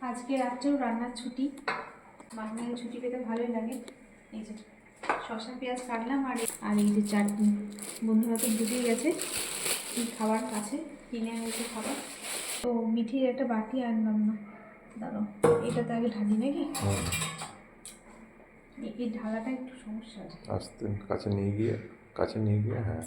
আজকে রাত্রেও রান্নার ছুটি, মাঝে মাঝে ছুটি পেতে ভালোই লাগে। এই যে শসা পেঁয়াজ কাটলাম, আর এই যে চাটনি। বন্ধুরা তো ঢুকে গেছে খাবার কাছে, কিনে এনেছে খাবার। তো মিঠির একটা বাটি আনলাম না, দাঁড়াও এটাতে আগে ঢালি নাকি, এই ঢালাটা একটু সমস্যা আছে। আস্তে কাছে নিয়ে গিয়ে হ্যাঁ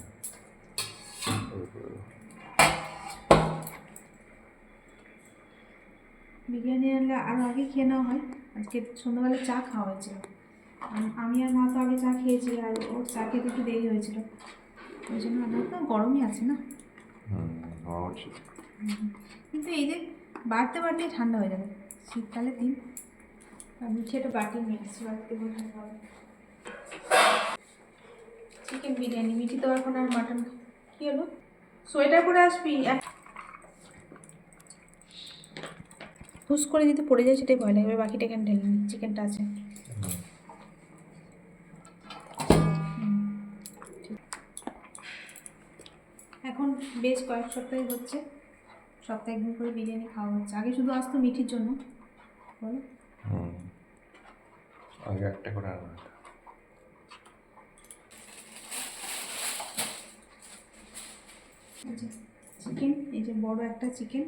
বিরিয়ানি আনলে আরও আগে খেয়ে নেওয়া হয়। আজকে সন্ধ্যাবেলা চা খাওয়া হয়েছিল, আমি আর মা তো আগে চা খেয়েছি, আর ওর চা খেতে একটু দেরি হয়েছিল, ওই জন্য আমার তো গরমই আছে না। কিন্তু এই যে বাড়তে বাড়তে ঠান্ডা হয়ে যাবে শীতকালে দিন। আর মিঠে একটা বাটি নিয়ে আসছি, বাড়িতে ঠান্ডা হবে। চিকেন বিরিয়ানি, মিঠি তো এখন আর মাটন। কী হলো, সোয়েটার পরে আসবি? হুস করে দিতে পড়ে যায়, সেটাই ভয় লাগবে। বাকিটা এখানে ঢেলে নিই, চিকেনটা আছে। এখন বেশ কয়েক সপ্তাহে হচ্ছে, সপ্তাহে একদিন করে বিরিয়ানি খাওয়া হচ্ছে। আগে শুধু আসতো মিঠির জন্য, বলো আগে একটা করে আনা। চিকেন, এই যে বড় একটা চিকেন,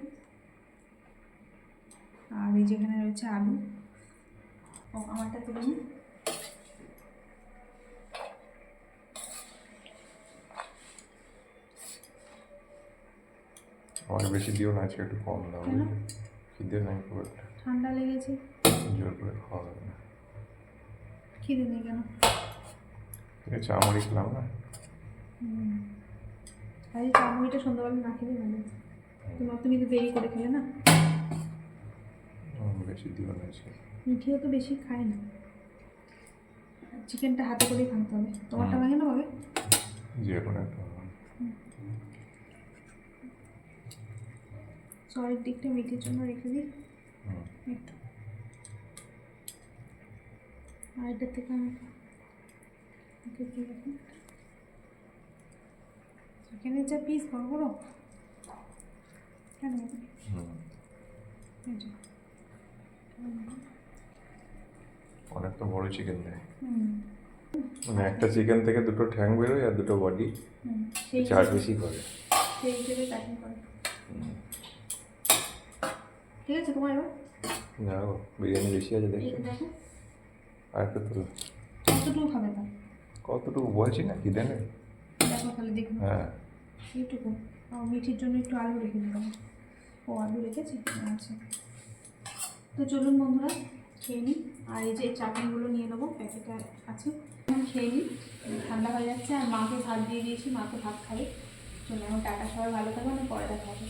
আর এই যেখানে রয়েছে আলু। ও আমারটা তুলে নিই। আমার বেশি দিও না, আজকে একটু কম দাও, খিদে নাই খুব একটা। ঠান্ডা লেগেছে, জোর করে খাওয়া হবে না। খিদে নেই কেন? চা মুড়ি খেলাম না। আরে চা মুড়িটা সন্ধ্যাবেলা না খেলে ভালো। তুমি তো দেরি করে খেলে না। বেশি দিও না আজকে। মিঠিও তো বেশি খায় না। চিকেনটা হাতে করেই ভাঙতে হবে। তোমারটা ভাঙে না ভাবে? যে কোনো একটা সরের দিকটা মিঠির জন্য রেখে দিই একটু, আর এটার থেকে আমি চিকেনের যা পিস বড় বড় কেন? অনেক তো বড় চিকেন দেয়, মানে একটা চিকেন থেকে দুটো ঠ্যাং বেরোয় আর দুটো বডি, চার বেশি করে, সেই হিসেবে প্যাকিং করে। ঠিক আছে তোমার এবার না গো, বিরিয়ানি বেশি আছে দেখছো, দেখো আর একটু তুলো। কতটুকু খাবে তা? কতটুকু বলছি না, খিদে নেই। দেখো তাহলে দেখুন, হ্যাঁ এইটুকু। মিঠির জন্য একটু আলু রেখে দিলাম। ও আলু রেখেছি, আচ্ছা। তো চলুন বন্ধুরা খেয়ে নিই। আর এই যে চাটনিগুলো নিয়ে নেবো, প্যাকেটে আছে, খেয়ে নিই। ঠান্ডা হয়ে যাচ্ছে, আর মাকে ভাত দিয়ে দিয়েছি, মাকে ভাত খাবে। চলুন এখন টাটা, সবাই ভালো থাকবেন, পরে দেখা হবে।